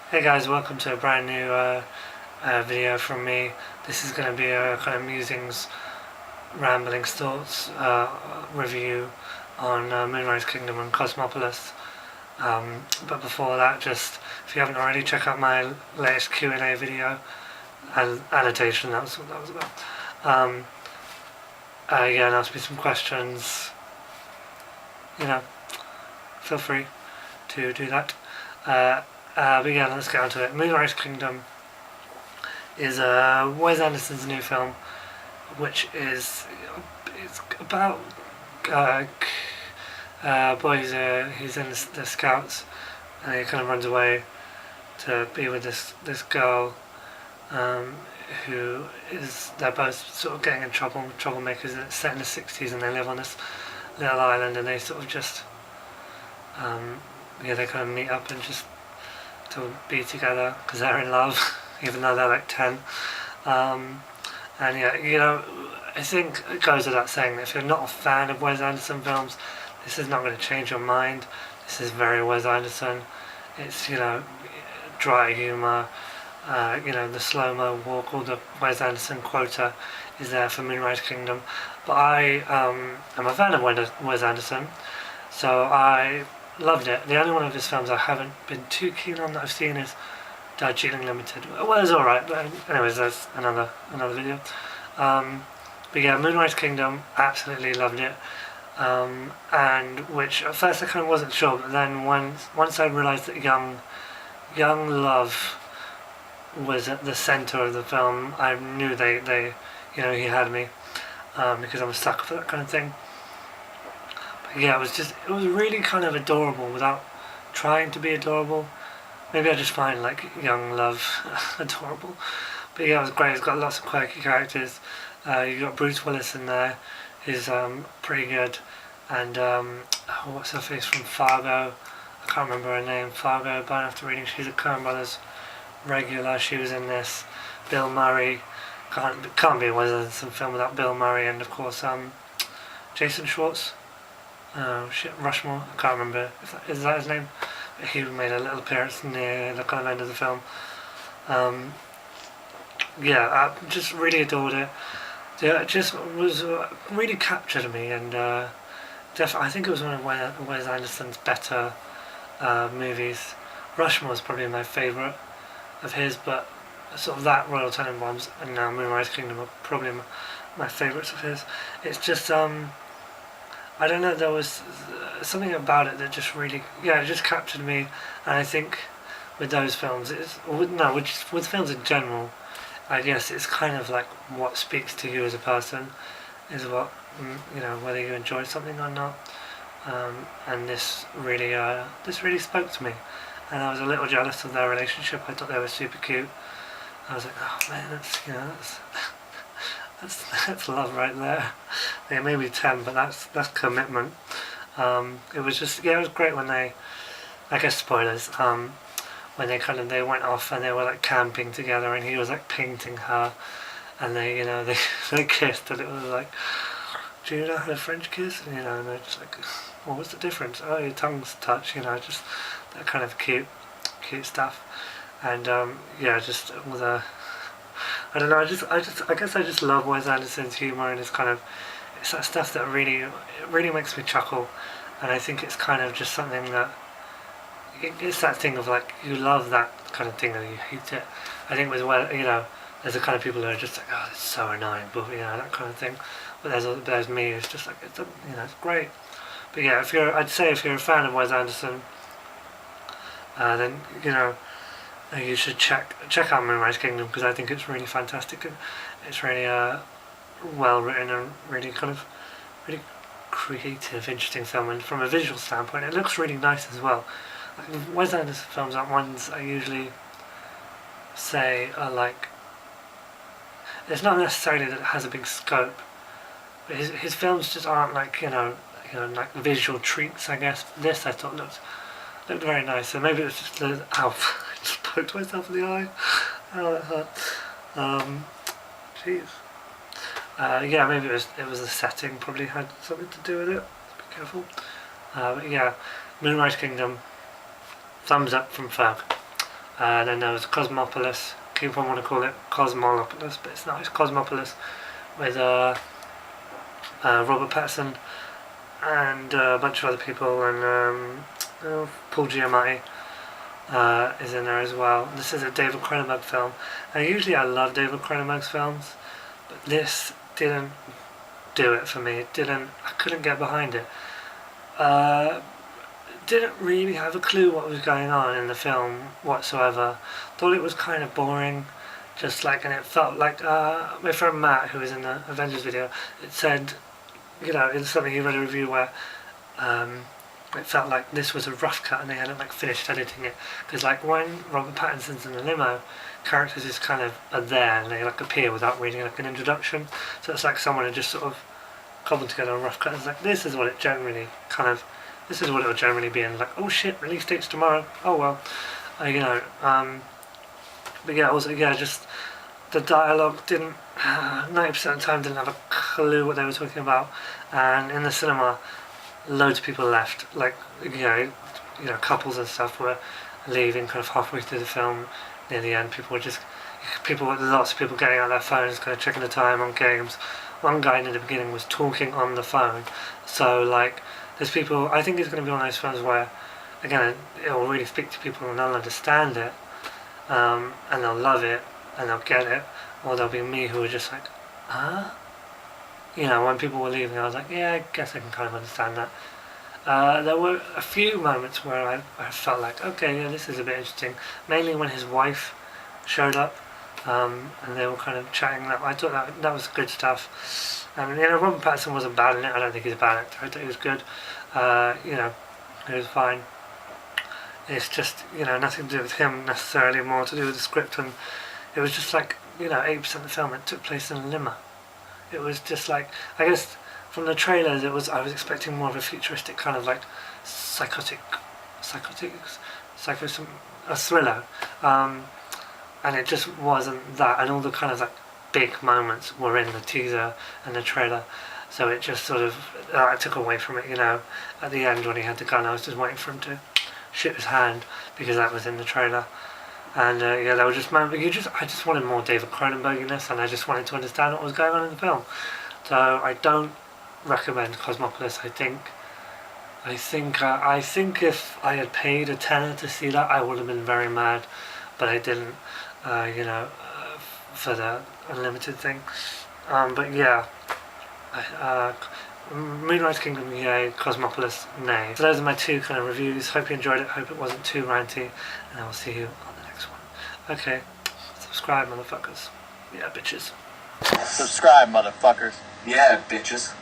Hey guys, welcome to a brand new video from me. This is going to be a kind of musings, ramblings, thoughts review on Moonrise Kingdom and Cosmopolis. But before that, just if you haven't already, check out my latest Q&A video and annotation. That's what that was about. Yeah, and ask me some questions. You know, feel free to do that. But yeah, let's get on to it. Moonrise Kingdom is Wes Anderson's new film, which is it's about boy he's in the Scouts, and he kind of runs away to be with this girl, who is they're both sort of getting in troublemakers. And it's set in the 60s, and they live on this little island, and they sort of just they kind of meet up and just to be together because they're in love, even though they're like 10. And yeah, I think it goes without saying that if you're not a fan of Wes Anderson films, this is not going to change your mind. This is very Wes Anderson. It's, dry humour, the slow-mo walk, all the Wes Anderson quota is there for Moonrise Kingdom. But I am a fan of Wes Anderson, so I loved it. The only one of his films I haven't been too keen on that I've seen is Darjeeling Limited. Well, it's alright, but anyways, that's another video. But yeah, Moonrise Kingdom, absolutely loved it. And which at first I kind of wasn't sure, but then once I realised that young love was at the centre of the film, I knew they he had me, because I'm a sucker for that kind of thing. Yeah, it was really kind of adorable without trying to be adorable. Maybe I just find like young love adorable. But yeah, it was great. It's got lots of quirky characters. You got Bruce Willis in there, who's pretty good. And what's her face from Fargo? I can't remember her name. Fargo, but after reading, she's a Coen Brothers regular. She was in this. Bill Murray. Can't be a Wes Anderson film without Bill Murray, and of course Jason Schwartz. Rushmore, I can't remember is that his name, but he made a little appearance near the kind of end of the film. Yeah, I just really adored it. Yeah, it just was really captured me, and I think it was one of Wes Anderson's better movies. Rushmore is probably my favourite of his, but sort of that, Royal Tenenbaums, and now Moonrise Kingdom are probably my favourites of his. It's just I don't know, there was something about it that just really, it just captured me. And I think with those films, with films in general, I guess it's kind of like what speaks to you as a person is what, whether you enjoy something or not. And this really spoke to me. And I was a little jealous of their relationship. I thought they were super cute. I was like, oh man, that's love right there. They may be 10, but that's commitment. It was just, it was great when they, I guess spoilers, when they went off and they were like camping together, and he was like painting her, and they they kissed, and it was like, do you know how to French kiss? And they're just like, well, what's the difference? Oh, your tongues touch, just that kind of cute stuff. And just with a, I don't know. I guess I just love Wes Anderson's humour, and it's that stuff that really makes me chuckle. And I think it's kind of just something that it's that thing of like, you love that kind of thing and you hate it. I think with there's the kind of people who are just like, oh, it's so annoying, but that kind of thing. But there's me. It's just like it's great. But yeah, I'd say if you're a fan of Wes Anderson, then you should check out Moonrise Kingdom, because I think it's really fantastic, and it's really well written and really really creative, interesting film. And from a visual standpoint, it looks really nice as well. Like, Wes Anderson films aren't ones I usually say are like. It's not necessarily that it has a big scope, but his films just aren't like like visual treats. I guess this I thought looked very nice, and maybe it's just I just poked myself in the eye. Oh, that hurt. Jeez. Yeah, maybe it was the setting, probably had something to do with it. Be careful. But yeah, Moonrise Kingdom, thumbs up from Ferg. Then there was Cosmopolis. People want to call it Cosmolopolis, but it's not. It's Cosmopolis with Robert Pattinson and a bunch of other people, and Paul Giamatti is in there as well. This is a David Cronenberg film, and usually I love David Cronenberg's films, but this didn't do it for me. I couldn't get behind it. Didn't really have a clue what was going on in the film whatsoever. Thought it was kind of boring, just like, and it felt like my friend Matt, who was in the Avengers video, it said, you know, in something he read a review where it felt like this was a rough cut and they hadn't like finished editing it, because like when Robert Pattinson's in the limo, characters just kind of are there and they like appear without reading like an introduction, so it's like someone had just sort of cobbled together a rough cut. It's like, this is what it generally kind of, this is what it will generally be, and like, oh shit, release date's tomorrow, oh well, you know, but yeah, also, yeah, just the dialogue didn't, 90% of the time didn't have a clue what they were talking about, and in the cinema, loads of people left, like, you know, couples and stuff were leaving kind of halfway through the film. Near the end, lots of people getting out their phones, kind of checking the time on games. One guy in the beginning was talking on the phone, so like, there's people, I think it's going to be one of those films where, again, it will really speak to people and they'll understand it, and they'll love it, and they'll get it, or there'll be me who are just like, huh? You know, when people were leaving, I was like, yeah, I guess I can kind of understand that. There were a few moments where I felt like, okay, yeah, this is a bit interesting. Mainly when his wife showed up, and they were kind of chatting. I thought that was good stuff. And you know, Robert Pattinson wasn't bad in it. I don't think he's a bad actor. I thought he was good. You know, he was fine. It's just, you know, nothing to do with him necessarily, more to do with the script. And it was just like, you know, 80% of the film it took place in a limo. It was just like, I guess from the trailers I was expecting more of a futuristic kind of like a thriller, and it just wasn't that, and all the kind of like big moments were in the teaser and the trailer, so it just sort of it took away from it, you know. At the end when he had the gun, I was just waiting for him to shoot his hand because that was in the trailer. And yeah, that was just I just wanted more David Cronenberg in this, and I just wanted to understand what was going on in the film. So I don't recommend Cosmopolis. I think if I had paid a tenner to see that, I would have been very mad, but I didn't. You know, for the unlimited thing. But yeah, Moonrise Kingdom, yay. Cosmopolis, nay. So those are my two kind of reviews. Hope you enjoyed it. Hope it wasn't too ranty, and I will see you on the next one. Okay, subscribe, motherfuckers. Yeah, bitches. Subscribe, motherfuckers. Yeah, bitches.